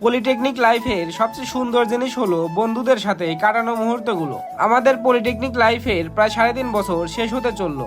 Polytechnic লাইফের সবচেয়ে সুন্দর জিনিস হলো বন্ধুদের সাথে কাটানো মুহূর্তগুলো। আমাদের পলিটেকনিক লাইফের প্রায় 3.5 বছর শেষ হতে চললো,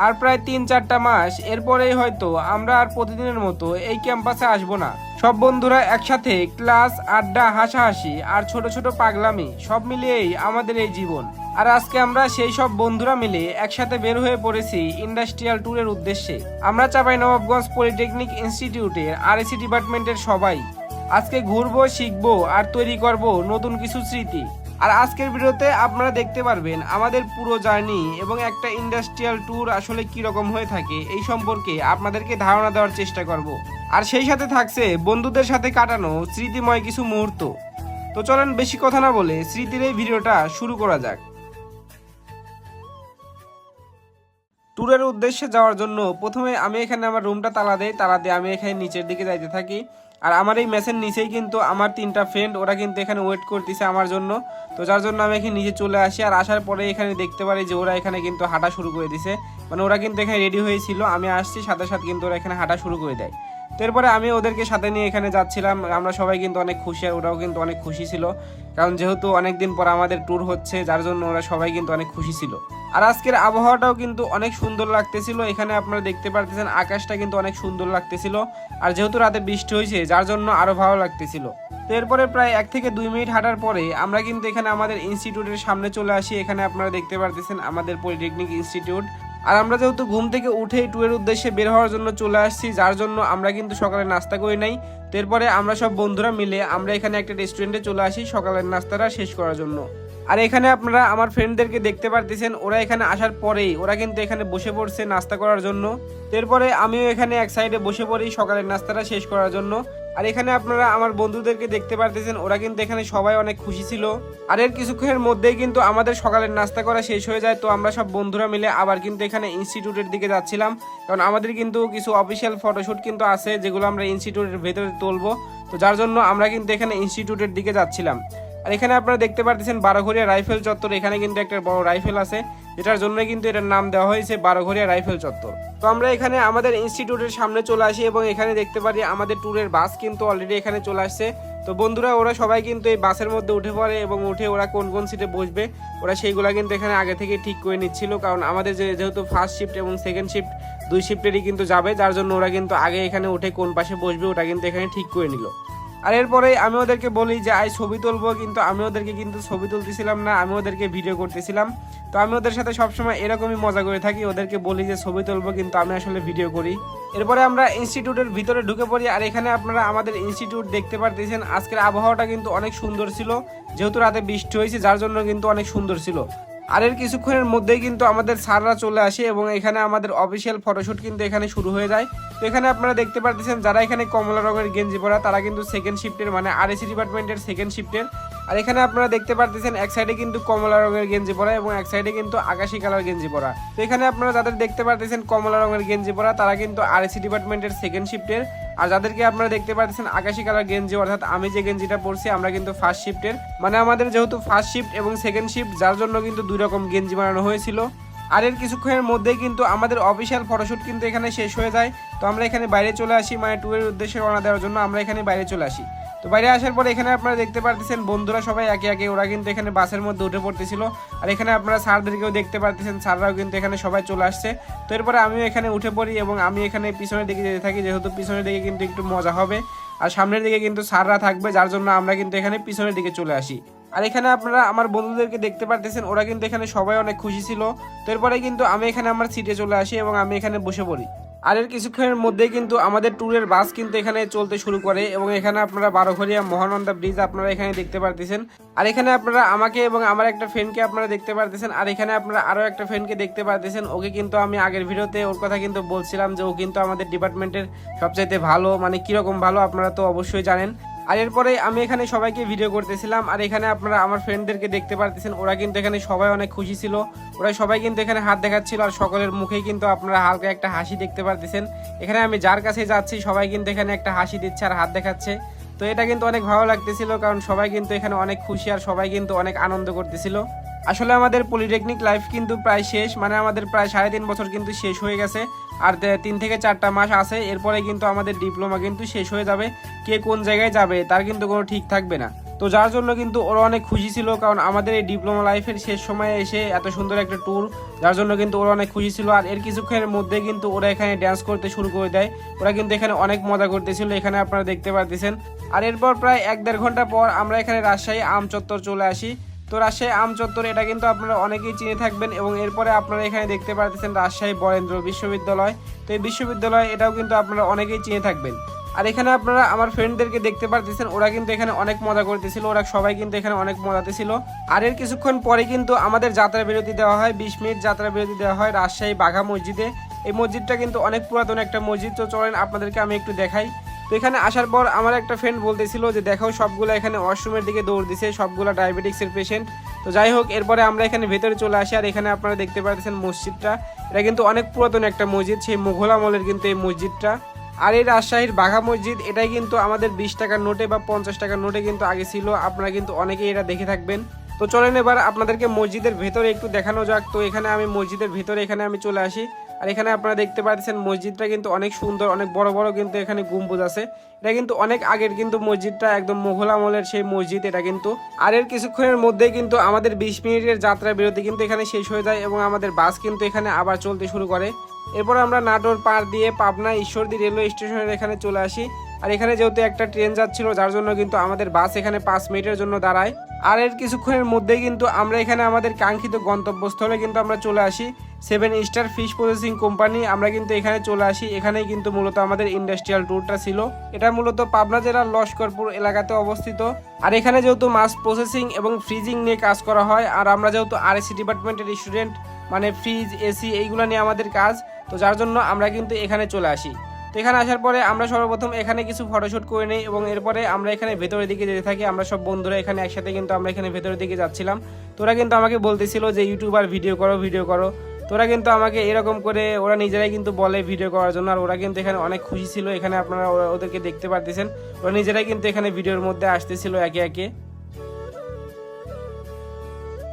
আর প্রায় 3-4টা মাস এরপরেই হয়তো আমরা আর প্রতিদিনের মতো এই ক্যাম্পাসে আসবো না। সব বন্ধুরা একসাথে ক্লাস, আড্ডা, হাসাহাসি আর ছোট ছোট পাগলামি সব মিলিয়েই আমাদের এই জীবন। আর আজকে আমরা সেই সব বন্ধুরা মিলে একসাথে বের হয়ে পড়েছি ইন্ডাস্ট্রিয়াল ট্যুরের উদ্দেশ্যে। আমরা চাঁপাইনবাবগঞ্জ পলিটেকনিক ইনস্টিটিউটের আরএসি ডিপার্টমেন্টের সবাই আজকে ঘুরবো, শিখবো আর তৈরি করব নতুন কিছু স্মৃতি। আর আজকের ভিডিওতে আপনারা দেখতে পারবেন আমাদের পুরো জার্নি এবং একটা ইন্ডাস্ট্রিয়াল ট্যুর আসলে কি রকম হয়ে থাকে এই সম্পর্কে আপনাদেরকে ধারণা দেওয়ার চেষ্টা করব। আর সেই সাথে থাকছে বন্ধুদের সাথে কাটানো স্মৃতিময় কিছু মুহূর্ত। তো চলেন বেশি কথা না বলে স্মৃতির এই ভিডিওটা শুরু করা যাক। ট্যুরের উদ্দেশ্যে যাওয়ার জন্য প্রথমে আমি এখানে আমার রুমটা তালা দেই, তালা দিয়ে আমি এখানে নিচের দিকে যাইতে থাকি। আর আমার এই মেসের নিচেই কিন্তু আমার 3টা ফ্রেন্ড ওরা কিন্তু এখানে ওয়েট করতেছে আমার জন্য। তো যার জন্য আমি এখানে নিচে চলে আসি। আর আসার পরে এখানে দেখতে পারি যে ওরা এখানে কিন্তু হাঁটা শুরু করে দিছে, মানে ওরা কিন্তু এখানে রেডি হয়েছিল, আমি আসছি সাথে সাথে কিন্তু ওরা এখানে হাঁটা শুরু করে দেয়। তো এরপরে আমি ওদেরকে সাথে নিয়ে এখানে যাচ্ছিলাম। আমরা সবাই কিন্তু অনেক খুশি, আর ওরাও কিন্তু অনেক খুশি ছিল, কারণ যেহেতু অনেকদিন পর আমাদের ট্যুর হচ্ছে, যার জন্য ওরা সবাই কিন্তু অনেক খুশি ছিল। আর আজকের আবহাওয়াটাও কিন্তু অনেক সুন্দর লাগতেছিল। এখানে আপনারা দেখতে পারতেছেন আকাশটা কিন্তু অনেক সুন্দর লাগতেছিল, আর যেহেতু রাতে বৃষ্টি হয়েছে যার জন্য আরো ভালো লাগতেছিল। তো এরপরে প্রায় 1 থেকে 2 মিনিট হাঁটার পরে আমরা কিন্তু এখানে আমাদের ইনস্টিটিউটের সামনে চলে আসি। এখানে আপনারা দেখতে পারতেছেন আমাদের পলিটেকনিক ইনস্টিটিউট। আর আমরা যেহেতু ঘুম থেকে উঠেই ট্যুরের উদ্দেশ্যে বের হওয়ার জন্য চলে আসছি, যার জন্য আমরা কিন্তু সকালে নাস্তা করি নাই। তো এরপরে আমরা সব বন্ধুরা মিলে আমরা এখানে একটা রেস্টুরেন্টে চলে আসি সকালের নাস্তাটা শেষ করার জন্য। আর এখানে আপনারা আমার ফ্রেন্ডদেরকে দেখতে পারতেছেন, ওরা এখানে আসার পরেই ওরা কিন্তু এখানে বসে পড়ছে নাস্তা করার জন্য। এরপরে আমিও এখানে এক সাইডে বসে পড়ি সকালের নাস্তাটা শেষ করার জন্য। আর এখানে আপনারা আমার বন্ধুদেরকে দেখতে পারতেছেন, ওরা কিন্তু এখানে সবাই অনেক খুশি ছিল। আর এর কিছুক্ষণের মধ্যেই কিন্তু আমাদের সকালের নাস্তা করা শেষ হয়ে যায়। তো আমরা সব বন্ধুরা মিলে আবার কিন্তু এখানে ইনস্টিটিউটের দিকে যাচ্ছিলাম, কারণ আমাদের কিন্তু কিছু অফিসিয়াল ফটোশুট কিন্তু আছে যেগুলো আমরা ইনস্টিটিউটের ভেতরে তুলবো। তো যার জন্য আমরা কিন্তু এখানে ইনস্টিটিউটের দিকে যাচ্ছিলাম। আর এখানে আপনারা দেখতে পারতেছেন বারোঘরিয়া রাইফেল চত্বর। এখানে কিন্তু একটা বড় রাইফেল আছে, যেটার জন্য কিন্তু এটার নাম দেওয়া হয়েছে বারোঘরিয়া রাইফেল চত্বর। তো আমরা এখানে আমাদের ইনস্টিটিউটের সামনে চলে আসি এবং এখানে দেখতে পারি আমাদের ট্যুরের বাস কিন্তু অলরেডি এখানে চলে আসছে। তো বন্ধুরা ওরা সবাই কিন্তু এই বাসের মধ্যে উঠে পড়ে এবং উঠে ওরা কোন কোন সিটে বসবে ওরা সেইগুলা কিন্তু এখানে আগে থেকে ঠিক করে নিচ্ছিল, কারণ আমাদের যেহেতু ফার্স্ট শিফট এবং সেকেন্ড শিফট 2 শিফটেরই কিন্তু যাবে, যার জন্য ওরা কিন্তু আগে এখানে উঠে কোন পাশে বসবে ওটা কিন্তু এখানে ঠিক করে নিল। আর এরপরে আমি ওদেরকে বলি যে আই ছবি তুলবো, কিন্তু আমি ওদেরকে কিন্তু ছবি তুলতেছিলাম না, আমি ওদেরকে ভিডিও করতেছিলাম। তো আমি ওদের সাথে সবসময় এরকমই মজা করে থাকি, ওদেরকে বলি যে ছবি তুলবো কিন্তু আমি আসলে ভিডিও করি। এরপরে আমরা ইনস্টিটিউটের ভিতরে ঢুকে পড়ি। আর এখানে আপনারা আমাদের ইনস্টিটিউট দেখতে পারতেছেন। আজকের আবহাওয়াটা কিন্তু অনেক সুন্দর ছিল, যেহেতু রাতে বৃষ্টি হয়েছে যার জন্য কিন্তু অনেক সুন্দর ছিল। আর এর কিছুক্ষণের মধ্যেই কিন্তু আমাদের স্যাররা চলে আসে এবং এখানে আমাদের অফিসিয়াল ফটোশুট কিন্তু এখানে শুরু হয়ে যায়। তো এখানে আপনারা দেখতে পারতেছেন যারা এখানে কমলা রঙের গেঞ্জি পরা তারা কিন্তু সেকেন্ড শিফটের, মানে আরএসি ডিপার্টমেন্টের সেকেন্ড শিফটের। আর এখানে আপনারা দেখতে পারতেছেন এক সাইডে কিন্তু কমলা রঙের গেঞ্জি পরা এবং এক সাইডে কিন্তু আকাশি কালার গেঞ্জি পরা। তো এখানে আপনারা যাদের দেখতে পারতেছেন কমলা রঙের গেঞ্জি পরা তারা কিন্তু আরএসি ডিপার্টমেন্টের সেকেন্ড শিফটের, আর যাদেরকে আপনারা দেখতে পাচ্ছেন আকাশি কালার গেঞ্জি অর্থাৎ আমি যে গেঞ্জিটা পরছি আমরা কিন্তু ফার্স্ট শিফটের। মানে আমাদের যেহেতু ফার্স্ট শিফট এবং সেকেন্ড শিফট যার জন্য কিন্তু 2 রকম গেঞ্জি বানানো হয়েছিল। আর এর কিছুক্ষণের মধ্যেই কিন্তু আমাদের অফিসিয়াল ফটোশুট কিন্তু এখানে শেষ হয়ে যায়। তো আমরা এখানে বাইরে চলে আসি, মানে ট্যুরের উদ্দেশ্যে রওনা দেওয়ার জন্য আমরা এখানে বাইরে চলে আসি। তো বাইরে আসার পরে এখানে আপনারা দেখতে পারতেছেন বন্ধুরা সবাই একে একে ওরা কিন্তু এখানে বাসের মধ্যে উঠে পড়তেছিল। আর এখানে আপনারা স্যারদেরকেও দেখতে পারতেছেন, স্যাররাও কিন্তু এখানে সবাই চলে আসছে। তো এরপরে আমিও এখানে উঠে পড়ি এবং আমি এখানে পিছনের দিকে যেতে থাকি, যেহেতু পিছনের দিকে কিন্তু একটু মজা হবে আর সামনের দিকে কিন্তু স্যাররা থাকবে, যার জন্য আমরা কিন্তু এখানে পিছনের দিকে চলে আসি। আর এখানে আপনারা আমার বন্ধুদেরকে দেখতে পারতেছেন, ওরা কিন্তু এখানে সবাই অনেক খুশি ছিল। তো এরপরে কিন্তু আমি এখানে আমার সিটে চলে আসি এবং আমি এখানে বসে পড়ি। আর এর কিছুক্ষণের মধ্যেই কিন্তু আমাদের ট্যুরের বাস কিন্তু এখানে চলতে শুরু করে এবং এখানে আপনারা বারোঘরিয়া মহানন্দা ব্রিজ আপনারা এখানে দেখতে পারতেছেন। আর এখানে আপনারা আমাকে এবং আমার একটা ফ্রেন্ডকে আপনারা দেখতে পারতেছেন। আর এখানে আপনারা আরও একটা ফ্রেন্ডকে দেখতে পারতেছেন, ওকে কিন্তু আমি আগের ভিডিওতে ওর কথা কিন্তু বলছিলাম যে ও কিন্তু আমাদের ডিপার্টমেন্টের সবচাইতে ভালো, মানে কীরকম ভালো আপনারা তো অবশ্যই জানেন। আর এরপরে আমি এখানে সবাইকে ভিডিও করতেছিলাম। আর এখানে আপনারা আমার ফ্রেন্ডদেরকে দেখতে পারতেছেন, ওরা কিন্তু এখানে সবাই অনেক খুশি ছিল, ওরা সবাই কিন্তু এখানে হাত দেখাচ্ছিল আর সকলের মুখেই কিন্তু আপনারা হালকা একটা হাসি দেখতে পারতেছেন। এখানে আমি যার কাছে যাচ্ছি সবাই কিন্তু এখানে একটা হাসি দিচ্ছে আর হাত দেখাচ্ছে। তো এটা কিন্তু অনেক ভালো লাগতেছিল, কারণ সবাই কিন্তু এখানে অনেক খুশি আর সবাই কিন্তু অনেক আনন্দ করতেছিল। আসলে আমাদের পলিটেকনিক লাইফ কিন্তু প্রায় শেষ, মানে আমাদের প্রায় 3.5 বছর কিন্তু শেষ হয়ে গেছে। আর 3 থেকে 4টা মাস আছে, এরপরে কিন্তু আমাদের ডিপ্লোমা কিন্তু শেষ হয়ে যাবে। কে কোন জায়গায় যাবে তার কিন্তু কোনো ঠিক থাকবে না। তো যার জন্য কিন্তু ওরা অনেক খুশি ছিল, কারণ আমাদের এই ডিপ্লোমা লাইফের শেষ সময়ে এসে এত সুন্দর একটা ট্যুর, যার জন্য কিন্তু ওরা অনেক খুশি ছিল। আর এর কিছুক্ষণের মধ্যে কিন্তু ওরা এখানে ড্যান্স করতে শুরু করে দেয়। ওরা কিন্তু এখানে অনেক মজা করতেছিল, এখানে আপনারা দেখতে পাচ্ছেন। আর এরপর প্রায় 1-1.5 ঘন্টা পর আমরা এখানে রাজশাহী আম চত্বর চলে আসি। তো রাজশাহী আম চত্বর এটা কিন্তু আপনারা অনেকেই চিনে থাকবেন। এবং এরপরে আপনারা এখানে দেখতে পাচ্ছেন রাজশাহী বরেন্দ্র বিশ্ববিদ্যালয়। তো এই বিশ্ববিদ্যালয় এটাও কিন্তু আপনারা অনেকেই চিনে থাকবেন। আর এখানে আপনারা আমার ফ্রেন্ডদেরকে দেখতে পারতেছেন, ওরা কিন্তু এখানে অনেক মজা করতেছিল, ওরা সবাই কিন্তু এখানে অনেক মজাতে ছিল। আর এর কিছুক্ষণ পরে কিন্তু আমাদের যাত্রা বিরতি দেওয়া হয়, 20 মিনিট যাত্রা বিরতি দেওয়া হয় রাজশাহী বাঘা মসজিদে। এই মসজিদটা কিন্তু অনেক পুরাতন একটা মসজিদ। তো চলেন আপনাদেরকে আমি একটু দেখাই। তো এখানে আসার পর আমার একটা ফ্রেন্ড বলতেছিল যে দেখাও সবগুলো এখানে ওয়াশরুমের দিকে দৌড় দিছে, সবগুলো ডায়াবেটিক্সের পেশেন্ট। তো যাই হোক, এরপরে আমরা এখানে ভেতরে চলে আসি। আর এখানে আপনারা দেখতে পাচ্ছেন মসজিদটা, এটা কিন্তু অনেক পুরাতন একটা মসজিদ, সেই মুঘল আমলের কিন্তু এই মসজিদটা। আর এই রাজশাহীর বাঘা মসজিদ এটাই কিন্তু আমাদের 20 টাকার নোটে বা 50 টাকার নোটে কিন্তু আগে ছিল, আপনারা কিন্তু অনেকেই এটা দেখে থাকবেন। তো চলেন এবার আপনাদেরকে মসজিদের ভেতরে একটু দেখানো যাক। তো এখানে আমি মসজিদের ভেতরে এখানে আমি চলে আসি। আর এখানে আপনারা দেখতে পাচ্ছেন মসজিদটা কিন্তু অনেক সুন্দর, অনেক বড় বড় কিন্তু এখানে গম্বুজ আছে। এটা কিন্তু অনেক আগের কিন্তু মসজিদটা, একদম মুঘল আমলের সেই মসজিদ এটা কিন্তু। আর এর কিছুক্ষণের মধ্যেই কিন্তু আমাদের 20 মিনিটের যাত্রা বিরতি কিন্তু এখানে শেষ হয়ে যায় এবং আমাদের বাস কিন্তু এখানে আবার চলতে শুরু করে। এরপর আমরা নাটোর পার দিয়ে পাবনা ঈশ্বরদী রেলওয়ে স্টেশনের এখানে চলে আসি। আর এখানে যেহেতু একটা ট্রেন যাচ্ছিল, যার জন্য কিন্তু আমাদের বাস এখানে 5 মিনিটের জন্য দাঁড়ায়। আর এর কিছুক্ষণের মধ্যেই কিন্তু আমরা এখানে আমাদের কাঙ্ক্ষিত গন্তব্যস্থলে কিন্তু আমরা চলে আসি, 7 স্টার ফিশ প্রসেসিং কোম্পানি। আমরা কিন্তু এখানে চলে আসি, এখানেই কিন্তু মূলত আমাদের ইন্ডাস্ট্রিয়াল ট্যুরটা ছিল। এটা মূলত পাবনা জেলার লস্করপুর এলাকাতে অবস্থিত। আর এখানে যেহেতু মাছ প্রসেসিং এবং ফ্রিজিং নিয়ে কাজ করা হয়, আর আমরা যেহেতু আরএসসি ডিপার্টমেন্টের স্টুডেন্ট, মানে ফ্রিজ এসি এইগুলো নিয়ে আমাদের কাজ, তো যার জন্য আমরা কিন্তু এখানে চলে আসি। তো এখানে আসার পরে আমরা সর্বপ্রথম এখানে কিছু ফটোশ্যুট করে নিই এবং এরপরে আমরা এখানে ভেতরের দিকে যেতে থাকি। আমরা সব বন্ধুরা এখানে একসাথে কিন্তু আমরা এখানে ভেতরের দিকে যাচ্ছিলাম। তোরা কিন্তু আমাকে বলতেছিল যে ইউটিউবার ভিডিও করো ভিডিও করো। তোরা কিন্তু আমাকে এরকম করে ওরা নিজেরাই কিন্তু বলে ভিডিও করার জন্য। আর ওরা কিন্তু এখানে অনেক খুশি ছিল, এখানে আপনারা ওদেরকে দেখতে পারতেছেন, ওরা নিজেরাই কিন্তু এখানে ভিডিওর মধ্যে আসতেছিল একে একে।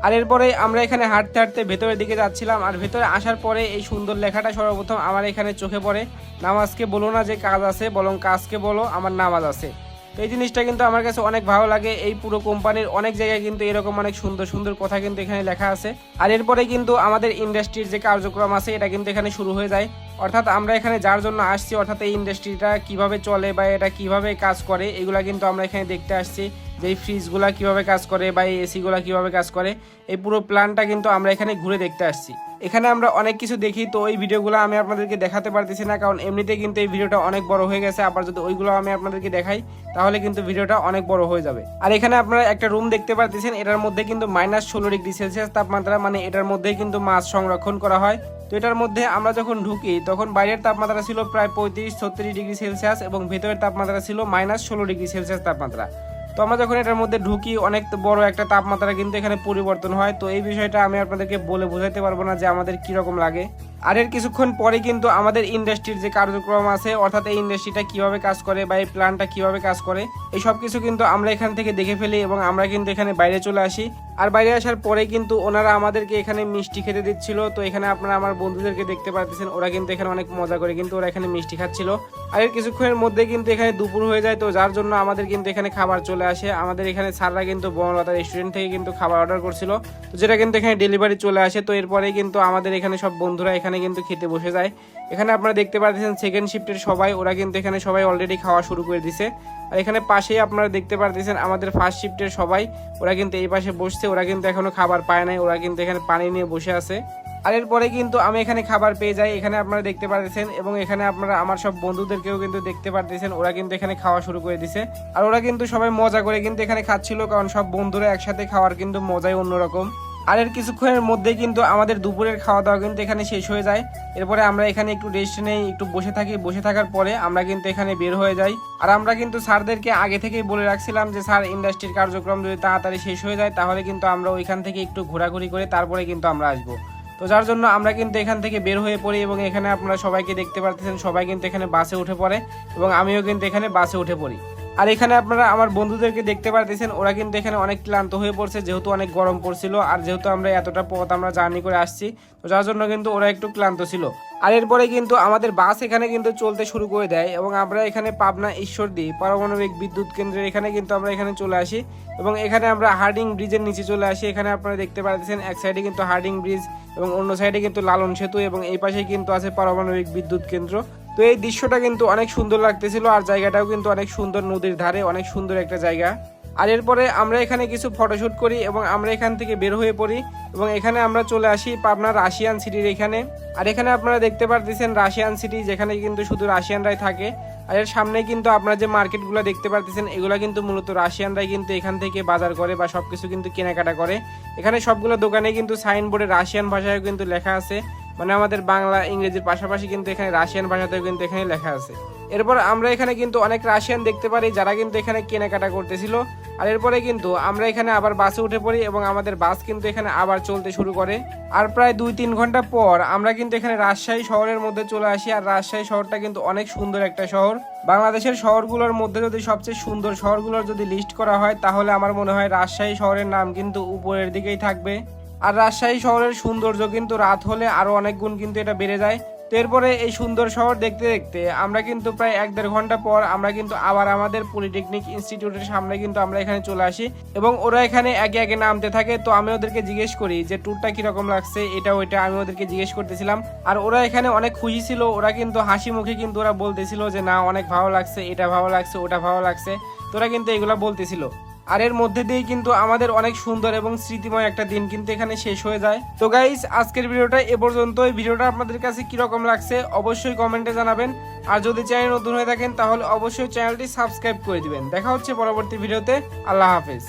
আর এরপরে আমরা এখানে হাঁটতে হাঁটতে ভেতরের দিকে যাচ্ছিলাম। আর ভেতরে আসার পরে এই সুন্দর লেখাটা সর্বপ্রথম আমার এখানে চোখে পড়ে, নামাজকে বলো না যে কাজ আছে, বরং কাজকে বলো আমার নামাজ আছে। তো এই জিনিসটা কিন্তু আমার কাছে অনেক ভালো লাগে। এই পুরো কোম্পানির অনেক জায়গায় কিন্তু এরকম অনেক সুন্দর সুন্দর কথা কিন্তু এখানে লেখা আছে। আর এরপরে কিন্তু আমাদের ইন্ডাস্ট্রির যে কার্যক্রম আছে এটা কিন্তু এখানে শুরু হয়ে যায়। অর্থাৎ আমরা এখানে যার জন্য আসছি, অর্থাৎ এই ইন্ডাস্ট্রিটা কিভাবে চলে বা এটা কিভাবে কাজ করে, এগুলা কিন্তু আমরা এখানে দেখতে আসছি। যে এই ফ্রিজগুলা কিভাবে কাজ করে বা এই এসিগুলা কিভাবে কাজ করে, এই পুরো প্ল্যানটা কিন্তু আমরা এখানে ঘুরে দেখতে আসছি। এখানে আমরা অনেক কিছু দেখি। তো ওই ভিডিওগুলো আমি আপনাদেরকে দেখাতে পারতেছি না, কারণ এমনিতে কিন্তু এই ভিডিওটা অনেক বড় হয়ে গেছে। আবার যদি ওইগুলো আমি আপনাদেরকে দেখাই তাহলে কিন্তু ভিডিওটা অনেক বড় হয়ে যাবে। আর এখানে আপনারা একটা রুম দেখতে পারতেছেন, এটার মধ্যে কিন্তু -16°C তাপমাত্রা, মানে এটার মধ্যেই কিন্তু মাছ সংরক্ষণ করা হয়। তো এটার মধ্যে আমরা যখন ঢুকি তখন বাইরের তাপমাত্রা ছিল প্রায় 35-36°C এবং ভেতরের তাপমাত্রা ছিল -16°C তাপমাত্রা। তো আমরা যখন এটার মধ্যে ঢুকি অনেক বড় একটা তাপমাত্রা কিন্তু এখানে পরিবর্তন হয়। তো এই বিষয়টা আমি আপনাদেরকে বলে বোঝাতে পারবো না যে আমাদের কিরকম লাগে। আর এর কিছুক্ষণ পরে কিন্তু আমাদের ইন্ডাস্ট্রির যে কার্যক্রম আছে, অর্থাৎ এই ইন্ডাস্ট্রিটা কিভাবে কাজ করে বা এই প্ল্যানটা কিভাবে কাজ করে, এই সব কিছু কিন্তু আমরা এখান থেকে দেখে ফেলি এবং আমরা কিন্তু এখানে বাইরে চলে আসি। আর বাইরে আসার পরে কিন্তু ওনারা আমাদেরকে এখানে মিষ্টি খেতে দিচ্ছিল। তো এখানে আপনারা আমার বন্ধুদেরকে দেখতে পাচ্ছেন, ওরা কিন্তু এখানে অনেক মজা করে কিন্তু ওরা এখানে মিষ্টি খাচ্ছিল। আর এর কিছুক্ষণের মধ্যে কিন্তু এখানে দুপুর হয়ে যায়। তো যার জন্য আমাদের কিন্তু এখানে খাবার চলে আসে। আমাদের এখানে স্যাররা কিন্তু বনলতা রেস্টুরেন্ট থেকে কিন্তু খাবার অর্ডার করছিল, তো যেটা কিন্তু এখানে ডেলিভারি চলে আসে। তো এরপরেই কিন্তু আমাদের এখানে সব বন্ধুরা এখানে কিন্তু খেতে বসে যায়। এখানে আপনারা দেখতে পাচ্ছেন সেকেন্ড শিফটের সবাই, ওরা কিন্তু এখানে সবাই অলরেডি খাওয়া শুরু করে দিছে। আর এখানে পাশেই আপনারা দেখতে পাচ্ছেন আমাদের ফার্স্ট শিফটের সবাই, ওরা কিন্তু এই পাশে বসছে, ওরা কিন্তু এখনো খাবার পায় নাই, ওরা কিন্তু এখানে পানি নিয়ে বসে আছে। আর এরপরে কিন্তু আমি এখানে খাবার পেয়ে যাই, এখানে আপনারা দেখতে পাচ্ছেন। এবং এখানে আপনারা আমার সব বন্ধুদেরকেও কিন্তু দেখতে পাচ্ছেন, ওরা কিন্তু এখানে খাওয়া শুরু করে দিছে। আর ওরা কিন্তু সবাই মজা করে কিন্তু এখানে খাচ্ছিল, কারণ সব বন্ধুরা একসাথে খাওয়ার কিন্তু মজাই অন্যরকম। আর এর কিছুক্ষণের মধ্যে কিন্তু আমাদের দুপুরের খাওয়া দাওয়া কিন্তু এখানে শেষ হয়ে যায়। এরপরে আমরা এখানে একটু রেস্ট নেই, একটু বসে থাকি, বসে থাকার পরে আমরা কিন্তু এখানে বের হয়ে যাই। আর আমরা কিন্তু স্যারদেরকে আগে থেকেই বলে রাখছিলাম যে স্যার ইন্ডাস্ট্রির কার্যক্রম যদি তাড়াতাড়ি শেষ হয়ে যায় তাহলে কিন্তু আমরা ওইখান থেকে একটু ঘোরাঘুরি করে তারপরে কিন্তু আমরা আসবো। তো যার জন্য আমরা কিন্তু এখান থেকে বের হয়ে পড়ি এবং এখানে আপনারা সবাইকে দেখতে পারতেছেন, সবাই কিন্তু এখানে বাসে উঠে পড়ে এবং আমিও কিন্তু এখানে বাসে উঠে পড়ি। আর এখানে আপনারা আমার বন্ধুদেরকে দেখতে পারতেছেন, ওরা কিন্তু এখানে অনেক ক্লান্ত হয়ে পড়ছে, যেহেতু অনেক গরম পড়ছিল আর যেহেতু আমরা এতটা পথ আমরা জার্নি করে আসছি, তো যার জন্য কিন্তু ওরা একটু ক্লান্ত ছিল। আর এরপরে কিন্তু আমাদের বাস এখানে কিন্তু চলতে শুরু করে দেয় এবং আমরা এখানে পাবনা ঈশ্বরদী পারমাণবিক বিদ্যুৎ কেন্দ্রের এখানে কিন্তু আমরা এখানে চলে আসি এবং এখানে আমরা হার্ডিং ব্রিজের নিচে চলে আসি। এখানে আপনারা দেখতে পাচ্ছেন এক সাইডে কিন্তু হার্ডিং ব্রিজ এবং অন্য সাইডে কিন্তু লালন সেতু এবং এই পাশে কিন্তু আছে পারমাণবিক বিদ্যুৎ কেন্দ্র। তো এই দৃশ্যটা কিন্তু অনেক সুন্দর লাগতেছিল আর জায়গাটাও কিন্তু অনেক সুন্দর, নদীর ধারে অনেক সুন্দর একটা জায়গা। আর এরপরে আমরা এখানে কিছু ফটোশুট করি এবং আমরা এখান থেকে বের হয়ে পড়ি এবং এখানে আমরা চলে আসি পাবনার রাশিয়ান সিটির এখানে। আর এখানে আপনারা দেখতে পাচ্ছেন রাশিয়ান সিটি, যেখানে কিন্তু শুধু রাশিয়ানরাই থাকে। আর এর সামনে কিন্তু আপনারা যে মার্কেটগুলো দেখতে পাচ্ছেন এগুলো কিন্তু মূলত রাশিয়ানরাই কিন্তু এখান থেকে বাজার করে বা সবকিছু কিন্তু কেনাকাটা করে। এখানে সবগুলো দোকানে কিন্তু সাইনবোর্ডে রাশিয়ান ভাষায় কিন্তু লেখা আছে, মানে আমাদের বাংলা ইংরেজির পাশাপাশি কিন্তু এখানে রাশিয়ান ভাষাতেও কিন্তু এখানে লেখা আছে। এরপর আমরা এখানে কিন্তু অনেক রাশিয়ান দেখতে পারি যারা কিন্তু এখানে কেনাকাটা করতেছিল। আর এরপরে কিন্তু আমরা এখানে আবার বাসে উঠে পড়ি এবং আমাদের বাস কিন্তু এখানে আবার চলতে শুরু করে। আর প্রায় 2-3 ঘন্টা পর আমরা কিন্তু এখানে রাজশাহী শহরের মধ্যে চলে আসি। আর রাজশাহী শহরটা কিন্তু অনেক সুন্দর একটা শহর। বাংলাদেশের শহরগুলোর মধ্যে যদি সবচেয়ে সুন্দর শহরগুলোর যদি লিস্ট করা হয় তাহলে আমার মনে হয় রাজশাহী শহরের নাম কিন্তু উপরের দিকেই থাকবে। আর রাজশাহী শহরের সৌন্দর্য কিন্তু রাত হলে আরো অনেক গুণ কিন্তু এটা বেড়ে যায়। তো এরপরে এই সুন্দর শহর দেখতে দেখতে আমরা কিন্তু প্রায় 1-1.5 ঘন্টা পর আমরা কিন্তু আবার আমাদের পলিটেকনিক ইনস্টিটিউটের সামনে কিন্তু আমরা এখানে চলে আসি এবং ওরা এখানে একে একে নামতে থাকে। তো আমি ওদেরকে জিজ্ঞেস করি যে ট্যুরটা কিরকম লাগছে, এটা ওইটা আমি ওদেরকে জিজ্ঞেস করতেছিলাম। আর ওরা এখানে অনেক খুশি ছিল, ওরা কিন্তু হাসি মুখে কিন্তু ওরা বলতেছিল যে না অনেক ভালো লাগছে, এটা ভালো লাগছে, ওটা ভালো লাগছে, তোরা কিন্তু এগুলো বলতেছিল। আর এর মধ্যে দিয়েই কিন্তু আমাদের অনেক সুন্দর এবং স্মৃতিময় একটা দিন কিন্তু এখানে শেষ হয়ে যায়। তো গাইস, আজকের ভিডিওটা এ পর্যন্তই। ভিডিওটা আপনাদের কাছে কিরকম লাগছে অবশ্যই কমেন্টে জানাবেন। আর যদি চ্যানেল নতুন হয়ে থাকেন তাহলে অবশ্যই চ্যানেলটি সাবস্ক্রাইব করে দিবেন। দেখা হচ্ছে পরবর্তী ভিডিওতে। আল্লাহ হাফেজ।